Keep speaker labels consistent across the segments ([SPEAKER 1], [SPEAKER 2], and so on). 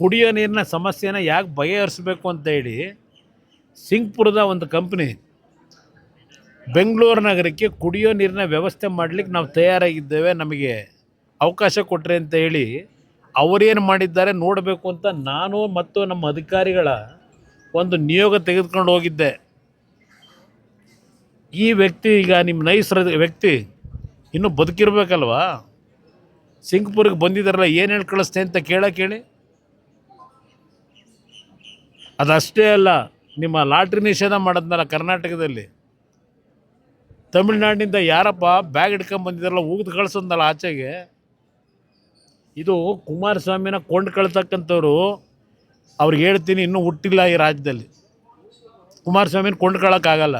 [SPEAKER 1] ಕುಡಿಯೋ ನೀರಿನ ಸಮಸ್ಯೆನ ಯಾಕೆ ಬಗೆಹರಿಸಬೇಕು ಅಂತ ಹೇಳಿ ಸಿಂಗ್ಪುರದ ಒಂದು ಕಂಪ್ನಿ ಬೆಂಗಳೂರು ನಗರಕ್ಕೆ ಕುಡಿಯೋ ನೀರಿನ ವ್ಯವಸ್ಥೆ ಮಾಡಲಿಕ್ಕೆ ನಾವು ತಯಾರಾಗಿದ್ದೇವೆ, ನಮಗೆ ಅವಕಾಶ ಕೊಟ್ಟರೆ ಅಂತ ಹೇಳಿ ಅವರೇನು ಮಾಡಿದ್ದಾರೆ ನೋಡಬೇಕು ಅಂತ ನಾನು ಮತ್ತು ನಮ್ಮ ಅಧಿಕಾರಿಗಳ ಒಂದು ನಿಯೋಗ ತೆಗೆದುಕೊಂಡು ಹೋಗಿದ್ದೆ. ಈ ವ್ಯಕ್ತಿ ಈಗ ನಿಮ್ಮ ನೈಸ್ ವ್ಯಕ್ತಿ ಇನ್ನೂ ಬದುಕಿರ್ಬೇಕಲ್ವಾ? ಸಿಂಗ್ಪುರ್ಗೆ ಬಂದಿದ್ದಾರಲ್ಲ, ಏನು ಹೇಳಿ ಕಳಿಸ್ತೆ ಅಂತ ಕೇಳಿ. ಅದಷ್ಟೇ ಅಲ್ಲ, ನಿಮ್ಮ ಲಾಟ್ರಿ ನಿಷೇಧ ಮಾಡೋದ್ನಲ್ಲ ಕರ್ನಾಟಕದಲ್ಲಿ, ತಮಿಳ್ನಾಡಿನಿಂದ ಯಾರಪ್ಪ ಬ್ಯಾಗ್ ಹಿಡ್ಕೊಂಡು ಬಂದಿದ್ದಾರಲ್ಲ ಉಗಿದು ಕಳಿಸೋದ್ನಲ್ಲ ಆಚೆಗೆ. ಇದು ಕುಮಾರಸ್ವಾಮಿನ ಕೊಂಡು ಕಳ್ತಕ್ಕಂಥವ್ರು. ಅವ್ರಿಗೆ ಹೇಳ್ತೀನಿ, ಇನ್ನೂ ಹುಟ್ಟಿಲ್ಲ ಈ ರಾಜ್ಯದಲ್ಲಿ. ಕುಮಾರಸ್ವಾಮಿನ ಕೊಂಡ್ಕೊಳ್ಳೋಕ್ಕಾಗಲ್ಲ,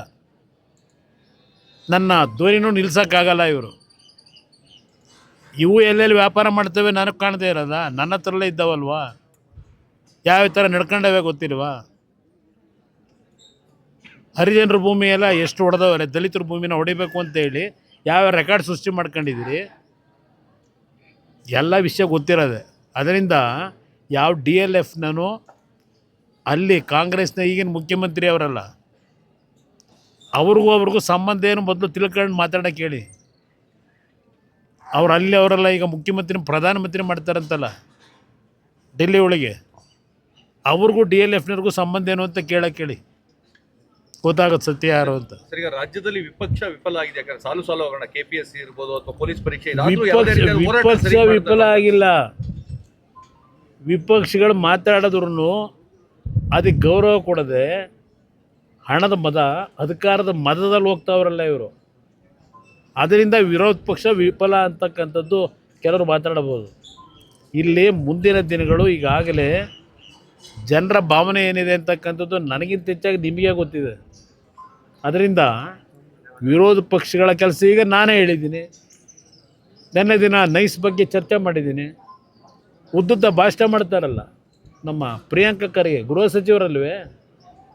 [SPEAKER 1] ನನ್ನ ಧ್ವನಿನೂ ನಿಲ್ಸೋಕ್ಕಾಗಲ್ಲ. ಇವು ಎಲ್ಲೆಲ್ಲಿ ವ್ಯಾಪಾರ ಮಾಡ್ತೇವೆ ನನಗೆ ಕಾಣದೇ ಇರೋದ? ನನ್ನ ಹತ್ರಲ್ಲೇ ಇದ್ದಾವಲ್ವಾ? ಯಾವ ಥರ ನಡ್ಕೊಂಡವೇ ಗೊತ್ತಿಲ್ವಾ? ಹರಿಜನರ ಭೂಮಿ ಎಲ್ಲ ಎಷ್ಟು ಹೊಡೆದವ್ರೆ, ದಲಿತರ ಭೂಮಿನ ಹೊಡಿಬೇಕು ಅಂತೇಳಿ ಯಾವ ರೆಕಾರ್ಡ್ ಸೃಷ್ಟಿ ಮಾಡ್ಕೊಂಡಿದ್ದೀರಿ, ಎಲ್ಲ ವಿಷಯ ಗೊತ್ತಿರೋದೆ. ಅದರಿಂದ ಯಾವ DLFನೂ ಅಲ್ಲಿ ಕಾಂಗ್ರೆಸ್ನ ಈಗಿನ ಮುಖ್ಯಮಂತ್ರಿ ಅವರಲ್ಲ, ಅವ್ರಿಗೂ ಸಂಬಂಧ ಏನು ಮೊದಲು ತಿಳ್ಕೊಂಡು ಮಾತಾಡೋಕೆ ಹೇಳಿ. ಅವ್ರು ಅಲ್ಲಿ ಅವರೆಲ್ಲ ಈಗ ಮುಖ್ಯಮಂತ್ರಿ ಪ್ರಧಾನಮಂತ್ರಿ ಮಾಡ್ತಾರಂತಲ್ಲ ಡೆಲ್ಲಿ ಒಳಗೆ, ಅವ್ರಿಗೂ DLFನವ್ರಿಗೂ ಸಂಬಂಧ ಏನು ಅಂತ ಕೇಳಿ, ಗೊತ್ತಾಗುತ್ತೆ ಸತ್ಯ ಯಾರು ಅಂತ.
[SPEAKER 2] ಸರ್, ಈಗ ರಾಜ್ಯದಲ್ಲಿ ವಿಪಕ್ಷ ವಿಫಲ ಆಗಿದೆ. ಯಾಕಂದ್ರೆ ಸಾಲು ಹೋಗೋಣ, KPSC ಇರ್ಬೋದು ಅಥವಾ ಪೊಲೀಸ್ ಪರೀಕ್ಷೆ,
[SPEAKER 1] ವಿಪಕ್ಷ ವಿಫಲ ಆಗಿಲ್ಲ. ವಿಪಕ್ಷಗಳು ಮಾತಾಡಿದ್ರು ಅದಕ್ಕೆ ಗೌರವ ಕೊಡದೆ ಹಣದ ಮದ, ಅಧಿಕಾರದ ಮದದಲ್ಲಿ ಹೋಗ್ತಾವ್ರಲ್ಲ ಇವರು. ಅದರಿಂದ ವಿರೋಧ ಪಕ್ಷ ವಿಫಲ ಅಂತಕ್ಕಂಥದ್ದು ಕೆಲವರು ಮಾತಾಡಬಹುದು. ಇಲ್ಲಿ ಮುಂದಿನ ದಿನಗಳು ಈಗಾಗಲೇ ಜನರ ಭಾವನೆ ಏನಿದೆ ಅಂತಕ್ಕಂಥದ್ದು ನನಗಿಂತ ಹೆಚ್ಚಾಗಿ ನಿಮಗೆ ಗೊತ್ತಿದೆ. ಅದರಿಂದ ವಿರೋಧ ಪಕ್ಷಗಳ ಕೆಲಸ, ಈಗ ನಾನೇ ಹೇಳಿದ್ದೀನಿ, ನೆನ್ನೆ ದಿನ ನೈಸ್ ಬಗ್ಗೆ ಚರ್ಚೆ ಮಾಡಿದ್ದೀನಿ. ಉದ್ದುದ್ದ ಭಾಷಣ ಮಾಡ್ತಾರಲ್ಲ ನಮ್ಮ ಪ್ರಿಯಾಂಕ ಖರ್ಗೆ, ಗೃಹ ಸಚಿವರಲ್ವೇ,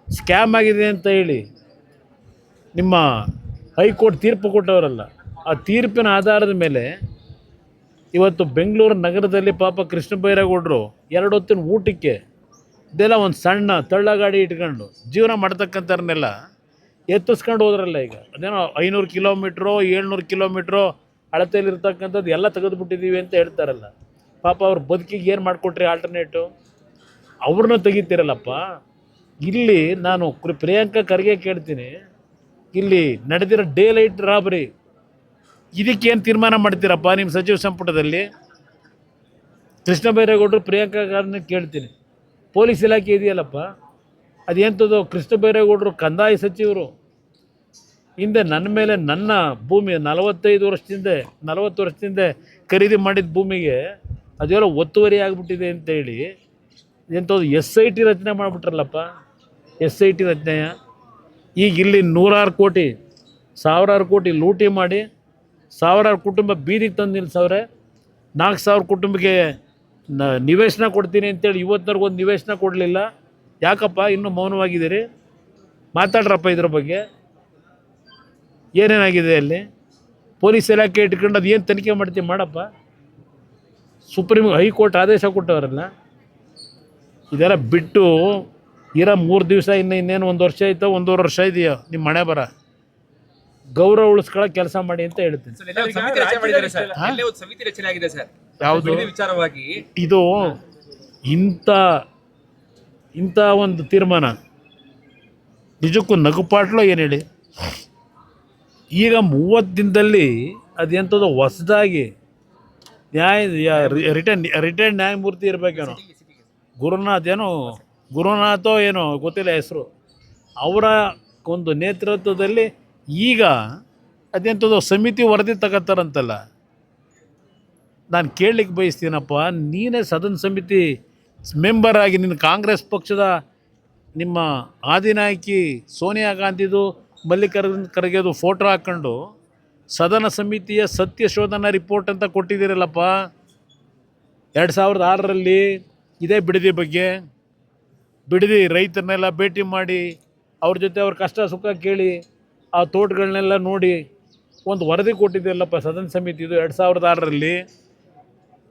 [SPEAKER 1] ಸ್ಕ್ಯಾಮ್ ಆಗಿದೆ ಅಂತ ಹೇಳಿ ನಿಮ್ಮ ಹೈಕೋರ್ಟ್ ತೀರ್ಪು ಕೊಟ್ಟವರಲ್ಲ, ಆ ತೀರ್ಪಿನ ಆಧಾರದ ಮೇಲೆ ಇವತ್ತು ಬೆಂಗಳೂರು ನಗರದಲ್ಲಿ ಪಾಪ ಕೃಷ್ಣ ಬೈರೇಗೌಡರು 2 ಹೊತ್ತಿನ ಊಟಕ್ಕೆ ಇದೆಲ್ಲ ಒಂದು ಸಣ್ಣ ತಳ್ಳಗಾಡಿ ಇಟ್ಕೊಂಡು ಜೀವನ ಮಾಡ್ತಕ್ಕಂಥವ್ರನ್ನೆಲ್ಲ ಎತ್ತಿಸ್ಕೊಂಡು ಹೋದ್ರಲ್ಲ. ಈಗ ಅದೇನೋ 500 ಕಿಲೋಮೀಟ್ರೋ 700 ಕಿಲೋಮೀಟ್ರೋ ಅಳತೆಯಲ್ಲಿರ್ತಕ್ಕಂಥದ್ದು ಎಲ್ಲ ತೆಗೆದುಬಿಟ್ಟಿದ್ದೀವಿ ಅಂತ ಹೇಳ್ತಾರಲ್ಲ. ಪಾಪ ಅವ್ರ ಬದುಕಿಗೆ ಏನು ಮಾಡಿಕೊಟ್ರಿ ಆಲ್ಟರ್ನೇಟು? ಅವ್ರನ್ನ ತೆಗಿತೀರಲ್ಲಪ್ಪ. ಇಲ್ಲಿ ನಾನು ಪ್ರಿಯಾಂಕ ಖರ್ಗೆ ಕೇಳ್ತೀನಿ, ಇಲ್ಲಿ ನಡೆದಿರೋ ಡೇ ಲೈಟ್ ರಾಬರಿ ಇದಕ್ಕೇನು ತೀರ್ಮಾನ ಮಾಡ್ತೀರಪ್ಪ ನಿಮ್ಮ ಸಚಿವ ಸಂಪುಟದಲ್ಲಿ? ಕೃಷ್ಣ ಬೈರೇಗೌಡರು ಪ್ರಿಯಾಂಕ ಖರ್ಗೆ ಕೇಳ್ತೀನಿ, ಪೊಲೀಸ್ ಇಲಾಖೆ ಇದೆಯಲ್ಲಪ್ಪ, ಅದೆಂಥದ್ದು? ಕೃಷ್ಣ ಬೈರೇಗೌಡರು ಕಂದಾಯ ಸಚಿವರು, ಹಿಂದೆ ನನ್ನ ಮೇಲೆ ನನ್ನ ಭೂಮಿ 40 ವರ್ಷದಿಂದ ಖರೀದಿ ಮಾಡಿದ ಭೂಮಿಗೆ ಅದೆಲ್ಲ ಒತ್ತುವರಿ ಆಗಿಬಿಟ್ಟಿದೆ ಅಂತೇಳಿ ಎಂಥದ್ದು SIT ರಚನೆ ಮಾಡಿಬಿಟ್ರಲ್ಲಪ್ಪ. SIT ರಚನೆಯ ಈಗ ಇಲ್ಲಿ 100 ಕೋಟಿ 1000 ಕೋಟಿ ಲೂಟಿ ಮಾಡಿ 1000 ಕುಟುಂಬ ಬೀದಿಗೆ ತಂದು ನಿಲ್ಸವ್ರೆ. 4000 ಕುಟುಂಬಕ್ಕೆ ನಿವೇಶನ ಕೊಡ್ತೀನಿ ಅಂತೇಳಿ ಇವತ್ತರೆಗೂ ಒಂದು ನಿವೇಶನ ಕೊಡಲಿಲ್ಲ. ಯಾಕಪ್ಪ ಇನ್ನೂ ಮೌನವಾಗಿದ್ದೀರಿ? ಮಾತಾಡ್ರಪ್ಪ ಇದ್ರ ಬಗ್ಗೆ. ಏನೇನಾಗಿದೆ ಅಲ್ಲಿ? ಪೊಲೀಸ್ ಇಲಾಖೆ ಇಟ್ಕೊಂಡು ಅದು ಏನು ತನಿಖೆ ಮಾಡ್ತೀವಿ ಮಾಡಪ್ಪ. ಹೈಕೋರ್ಟ್ ಆದೇಶ ಕೊಟ್ಟವರಲ್ಲ. ಇದೆಲ್ಲ ಬಿಟ್ಟು ಇರೋ 3 ದಿವಸ ಇನ್ನೇನು 1 ವರ್ಷ ಆಯ್ತೋ 1.5 ವರ್ಷ ಇದೆಯೋ ನಿಮ್ಮ ಮನೆ ಬರ ಗೌರವ ಉಳಿಸ್ಕೊಳ್ಳೋ ಕೆಲಸ ಮಾಡಿ ಅಂತ ಹೇಳ್ತೀನಿ. ಯಾವುದು
[SPEAKER 3] ವಿಚಾರವಾಗಿ
[SPEAKER 1] ಇದು ಇಂಥ ಒಂದು ತೀರ್ಮಾನ ನಿಜಕ್ಕೂ ನಗುಪಾಟ್ಲು ಏನು ಹೇಳಿ? ಈಗ 30 ದಿನದಲ್ಲಿ ಅದೆಂಥದ್ದು ಹೊಸದಾಗಿ ರಿಟೈರ್ಡ್ ನ್ಯಾಯಮೂರ್ತಿ ಇರಬೇಕೇನೋ, ಗುರುನಾಥೋ ಏನೋ ಗೊತ್ತಿಲ್ಲ ಹೆಸರು, ಅವರ ಒಂದು ನೇತೃತ್ವದಲ್ಲಿ ಈಗ ಅದೆಂಥದ್ದು ಸಮಿತಿ ವರದಿ ತಗೋತಾರಂತಲ್ಲ. ನಾನು ಕೇಳಲಿಕ್ಕೆ ಬಯಸ್ತೀನಪ್ಪ, ನೀನೇ ಸದನ ಸಮಿತಿ ಮೆಂಬರ್ ಆಗಿ ನಿನ್ನ ಕಾಂಗ್ರೆಸ್ ಪಕ್ಷದ ನಿಮ್ಮ ಆದಿನಾಯಕಿ ಸೋನಿಯಾ ಗಾಂಧಿದು ಮಲ್ಲಿಕಾರ್ಜುನ ಖರ್ಗೆದು ಫೋಟೋ ಹಾಕ್ಕೊಂಡು ಸದನ ಸಮಿತಿಯ ಸತ್ಯ ಶೋಧನಾ ರಿಪೋರ್ಟ್ ಅಂತ ಕೊಟ್ಟಿದ್ದೀರಲ್ಲಪ್ಪ 2006ರಲ್ಲಿ. ಇದೇ ಬಿಡದಿ ಬಗ್ಗೆ, ಬಿಡದಿ ರೈತರನ್ನೆಲ್ಲ ಭೇಟಿ ಮಾಡಿ ಅವ್ರ ಜೊತೆ ಅವ್ರ ಕಷ್ಟ ಸುಖ ಕೇಳಿ ಆ ತೋಟಗಳನ್ನೆಲ್ಲ ನೋಡಿ ಒಂದು ವರದಿ ಕೊಟ್ಟಿದ್ದೀರಲ್ಲಪ್ಪ ಸದನ ಸಮಿತಿದು 2006ರಲ್ಲಿ.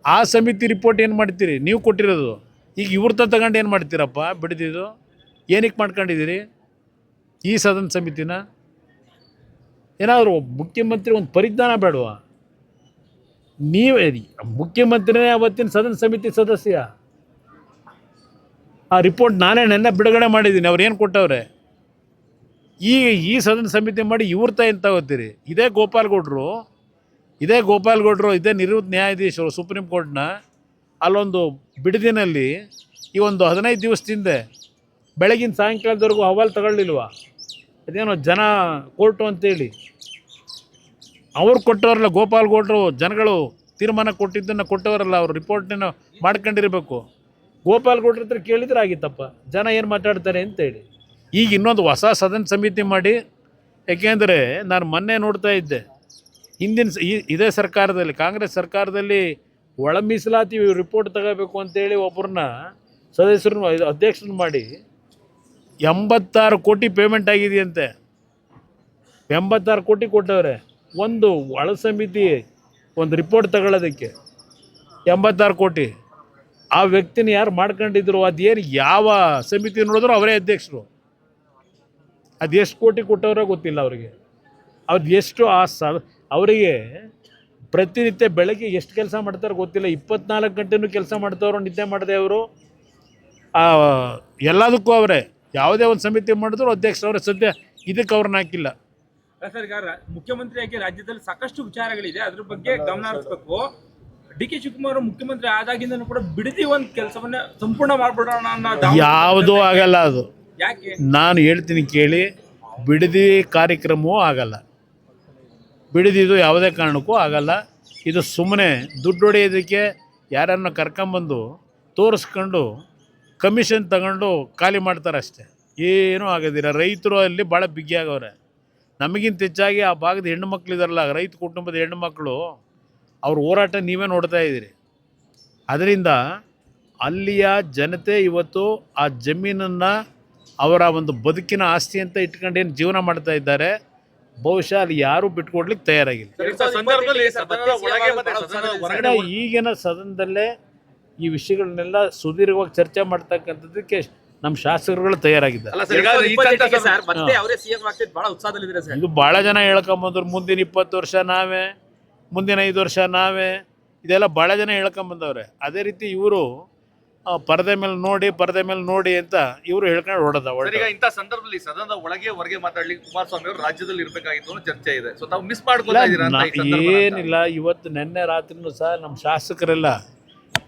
[SPEAKER 1] ಆ ಸಮಿತಿ ರಿಪೋರ್ಟ್ ಏನು ಮಾಡ್ತೀರಿ? ನೀವು ಕೊಟ್ಟಿರೋದು ಈಗ ಇವ್ರತ ತಗೊಂಡು ಏನು ಮಾಡ್ತೀರಪ್ಪ ಬಿಡ್ದಿದ್ದು? ಏನಕ್ಕೆ ಮಾಡ್ಕೊಂಡಿದ್ದೀರಿ ಈ ಸದನ ಸಮಿತಿನ? ಏನಾದರೂ ಮುಖ್ಯಮಂತ್ರಿ ಒಂದು ಪರಿಜ್ಞಾನ ಬೇಡವಾ? ನೀವೇ ಮುಖ್ಯಮಂತ್ರಿನೇ ಅವತ್ತಿನ ಸದನ ಸಮಿತಿ ಸದಸ್ಯ. ಆ ರಿಪೋರ್ಟ್ ನಾನೇ ನೆನ್ನೆ ಬಿಡುಗಡೆ ಮಾಡಿದ್ದೀನಿ. ಅವ್ರು ಏನು ಕೊಟ್ಟವ್ರೆ? ಈ ಸದನ ಸಮಿತಿ ಮಾಡಿ ಇವ್ರತ ಏನು ತಗೋತೀರಿ? ಇದೇ ಗೋಪಾಲ್ಗೌಡರು ಇದೇ ನಿವೃತ್ತ ನ್ಯಾಯಾಧೀಶರು ಸುಪ್ರೀಂ ಕೋರ್ಟ್ನ ಅಲ್ಲೊಂದು ಬಿಡದಿನಲ್ಲಿ ಈ ಒಂದು 15 ದಿವಸದಿಂದ ಬೆಳಗಿನ ಸಾಯಂಕಾಲದವರೆಗೂ ಹವಾಲು ತಗೊಳ್ಳಿಲ್ವ? ಅದೇನೋ ಜನ ಕೋರ್ಟು ಅಂತೇಳಿ ಅವ್ರು ಕೊಟ್ಟವರಲ್ಲ. ಗೋಪಾಲ್ಗೌಡರು ಜನಗಳು ತೀರ್ಮಾನ ಕೊಟ್ಟಿದ್ದನ್ನು ಕೊಟ್ಟವರಲ್ಲ. ಅವರು ರಿಪೋರ್ಟನ್ನು ಮಾಡ್ಕೊಂಡಿರಬೇಕು. ಗೋಪಾಲ್ಗೌಡ್ರ ಹತ್ರ ಕೇಳಿದ್ರೆ ಆಗಿತ್ತಪ್ಪ, ಜನ ಏನು ಮಾತಾಡ್ತಾರೆ ಅಂತೇಳಿ. ಈಗ ಇನ್ನೊಂದು ಹೊಸ ಸದನ ಸಮಿತಿ ಮಾಡಿ, ಯಾಕೆಂದರೆ ನಾನು ಮೊನ್ನೆ ನೋಡ್ತಾ ಇದ್ದೆ, ಇದೇ ಸರ್ಕಾರದಲ್ಲಿ, ಕಾಂಗ್ರೆಸ್ ಸರ್ಕಾರದಲ್ಲಿ ಒಳ ಮೀಸಲಾತಿ ರಿಪೋರ್ಟ್ ತಗೋಬೇಕು ಅಂತೇಳಿ ಒಬ್ಬರನ್ನ ಸದಸ್ಯರನ್ನು ಅಧ್ಯಕ್ಷರನ್ನು ಮಾಡಿ 86 ಕೋಟಿ ಪೇಮೆಂಟ್ ಆಗಿದೆಯಂತೆ. 86 ಕೋಟಿ ಕೊಟ್ಟವ್ರೆ ಒಂದು ಒಳ ಸಮಿತಿ ಒಂದು ರಿಪೋರ್ಟ್ ತಗೊಳ್ಳೋದಕ್ಕೆ. 86 ಕೋಟಿ. ಆ ವ್ಯಕ್ತಿನ ಯಾರು ಮಾಡ್ಕೊಂಡಿದ್ರು, ಅದೇನು ಯಾವ ಸಮಿತಿ ನೋಡಿದ್ರು ಅವರೇ ಅಧ್ಯಕ್ಷರು. ಅದು ಎಷ್ಟು ಕೋಟಿ ಕೊಟ್ಟವ್ರೆ ಗೊತ್ತಿಲ್ಲ ಅವರಿಗೆ. ಅವ್ರದ್ದು ಎಷ್ಟು ಅವರಿಗೆ ಪ್ರತಿನಿತ್ಯ ಬೆಳಗ್ಗೆ ಎಷ್ಟು ಕೆಲಸ ಮಾಡ್ತಾರೆ ಗೊತ್ತಿಲ್ಲ. 24 ಗಂಟೆನೂ ಕೆಲಸ ಮಾಡ್ತಾವ್ರು, ನಿದ್ದೆ ಮಾಡದೆ ಅವರು. ಎಲ್ಲದಕ್ಕೂ ಅವರೇ. ಯಾವುದೇ ಒಂದು ಸಮಿತಿ ಮಾಡಿದ್ರು ಅಧ್ಯಕ್ಷರು ಅವರೇ. ಸದ್ಯ ಇದಕ್ಕೆ ಅವ್ರನ್ನ ಹಾಕಿಲ್ಲ.
[SPEAKER 3] ಸರ್, ಈಗ ಮುಖ್ಯಮಂತ್ರಿಯಾಗಿ ರಾಜ್ಯದಲ್ಲಿ ಸಾಕಷ್ಟು ವಿಚಾರಗಳಿದೆ, ಅದ್ರ ಬಗ್ಗೆ ಗಮನ ಹರಿಸಬೇಕು. ಡಿ ಕೆ ಶಿವಕುಮಾರ್ ಮುಖ್ಯಮಂತ್ರಿ ಆದಾಗಿಂದನೂ ಕೂಡ ಬಿಡದಿ ಒಂದು ಕೆಲಸವನ್ನ ಸಂಪೂರ್ಣ ಮಾಡ್ಬಿಡೋಣ ಅನ್ನೋ
[SPEAKER 1] ಯಾವುದೂ ಆಗಲ್ಲ. ಅದು
[SPEAKER 3] ಯಾಕೆ
[SPEAKER 1] ನಾನು ಹೇಳ್ತೀನಿ ಕೇಳಿ. ಬಿಡದಿ ಕಾರ್ಯಕ್ರಮವೂ ಆಗಲ್ಲ. ಬಿಡದಿದು ಯಾವುದೇ ಕಾರಣಕ್ಕೂ ಆಗಲ್ಲ. ಇದು ಸುಮ್ಮನೆ ದುಡ್ಡು ಹೊಡೆಯೋದಕ್ಕೆ ಯಾರನ್ನು ಕರ್ಕೊಂಬಂದು ತೋರಿಸ್ಕೊಂಡು ಕಮಿಷನ್ ತಗೊಂಡು ಖಾಲಿ ಮಾಡ್ತಾರೆ ಅಷ್ಟೇ. ಏನೂ ಆಗೋದಿಲ್ಲ. ರೈತರು ಅಲ್ಲಿ ಭಾಳ ಬಿಗಿಯಾಗವ್ರೆ. ನಮಗಿಂತ ಹೆಚ್ಚಾಗಿ ಆ ಭಾಗದ ಹೆಣ್ಣು ಮಕ್ಕಳಿದಾರಲ್ಲ, ರೈತ ಕುಟುಂಬದ ಹೆಣ್ಣು ಮಕ್ಕಳು, ಅವ್ರ ಹೋರಾಟ ನೀವೇ ನೋಡ್ತಾ ಇದ್ದೀರಿ. ಅದರಿಂದ ಅಲ್ಲಿಯ ಜನತೆ ಇವತ್ತು ಆ ಜಮೀನನ್ನು ಅವರ ಒಂದು ಬದುಕಿನ ಆಸ್ತಿ ಅಂತ ಇಟ್ಕೊಂಡೇನು ಜೀವನ ಮಾಡ್ತಾ ಇದ್ದಾರೆ. ಬಹುಶಃ ಅಲ್ಲಿ ಯಾರೂ ಬಿಟ್ಕೊಡ್ಲಿಕ್ಕೆ ತಯಾರಾಗಿಲ್ಲ. ಈಗಿನ ಸದನದಲ್ಲೇ ಈ ವಿಷಯಗಳನ್ನೆಲ್ಲ ಸುದೀರ್ಘವಾಗಿ ಚರ್ಚೆ ಮಾಡ್ತಕ್ಕಂಥದ್ದಕ್ಕೆ ನಮ್ಮ ಶಾಸಕರುಗಳು ತಯಾರಾಗಿದ್ದಾರೆ. ಇದು ಭಾಳ ಜನ ಹೇಳ್ಕೊಂಬಂದ್ರು. ಮುಂದಿನ 20 ವರ್ಷ ನಾವೇ, ಮುಂದಿನ 5 ವರ್ಷ ನಾವೇ, ಇದೆಲ್ಲ ಭಾಳ ಜನ ಹೇಳ್ಕೊಂಬಂದವ್ರೆ. ಅದೇ ರೀತಿ ಇವರು ಪರದೆ ಮೇಲೆ ನೋಡಿ ಅಂತ ಇವರು ಹೇಳ್ಕೊಂಡು ಹೊಡೆದ.
[SPEAKER 2] ಇಂಥ ಸಂದರ್ಭದಲ್ಲಿ ಸದನದ ಒಳಗೆ ಹೊರಗೆ ಮಾತಾಡ್ಲಿಕ್ಕೆ ಕುಮಾರಸ್ವಾಮಿ ಅವರು ರಾಜ್ಯದಲ್ಲಿ ಇರಬೇಕಾಗಿತ್ತು ಅನ್ನೋ ಚರ್ಚೆ ಇದೆ. ಸೊ ತಾವು ಮಿಸ್ ಮಾಡ್ಕೊಳ್ತಾ ಇದ್ದೀರಾ?
[SPEAKER 1] ಏನಿಲ್ಲ, ಇವತ್ತು ನಿನ್ನೆ ರಾತ್ರಿನೂ ಸಹ ನಮ್ಮ ಶಾಸಕರೆಲ್ಲ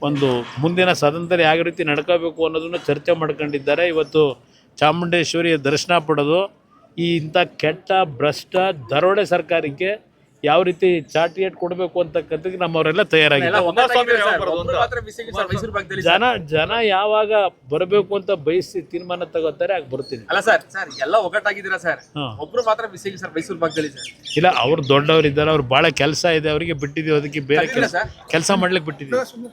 [SPEAKER 1] ಒಂದು ಮುಂದಿನ ಸದನದಲ್ಲಿ ಯಾವ ರೀತಿ ನಡ್ಕೋಬೇಕು ಅನ್ನೋದನ್ನು ಚರ್ಚೆ ಮಾಡ್ಕೊಂಡಿದ್ದಾರೆ. ಇವತ್ತು ಚಾಮುಂಡೇಶ್ವರಿಯ ದರ್ಶನ ಪಡೆದು ಇಂಥ ಕೆಟ್ಟ ಭ್ರಷ್ಟ ದರೋಡೆ ಸರ್ಕಾರಕ್ಕೆ ಯಾವ ರೀತಿ ಚಾಟಿಯೇಟ್ ಕೊಡಬೇಕು ಅಂತಕ್ಕಂಥದ್ದು ನಮ್ಮವರೆಲ್ಲ ತಯಾರಾಗಿದ್ದಾರೆ. ಜನ ಯಾವಾಗ ಬರಬೇಕು ಅಂತ ಬಯಸಿ ತೀರ್ಮಾನ ತಗೋತಾರೆ ಆಗ ಬರ್ತೀನಿ.
[SPEAKER 3] ಅಲ್ಲ ಸರ್, ಎಲ್ಲ ಒಗ್ಗಟ್ಟಾಗಿದ್ದೀರಾ ಸರ್? ಒಬ್ರು ಮಾತ್ರ ಮಿಸ್ ಆಗಿ ಸರ್ ಮೈಸೂರು ಭಾಗದಲ್ಲಿ ಸರ್.
[SPEAKER 1] ಇಲ್ಲ, ಅವ್ರು ದೊಡ್ಡವರಿದ್ದಾರೆ, ಅವ್ರು ಭಾಳ ಕೆಲಸ ಇದೆ, ಅವರಿಗೆ ಬಿಟ್ಟಿದ್ದೀವಿ. ಅದಕ್ಕೆ ಬೇರೆ ಕೆಲಸ ಮಾಡ್ಲಿಕ್ಕೆ ಬಿಟ್ಟಿದ್ದೀವಿ.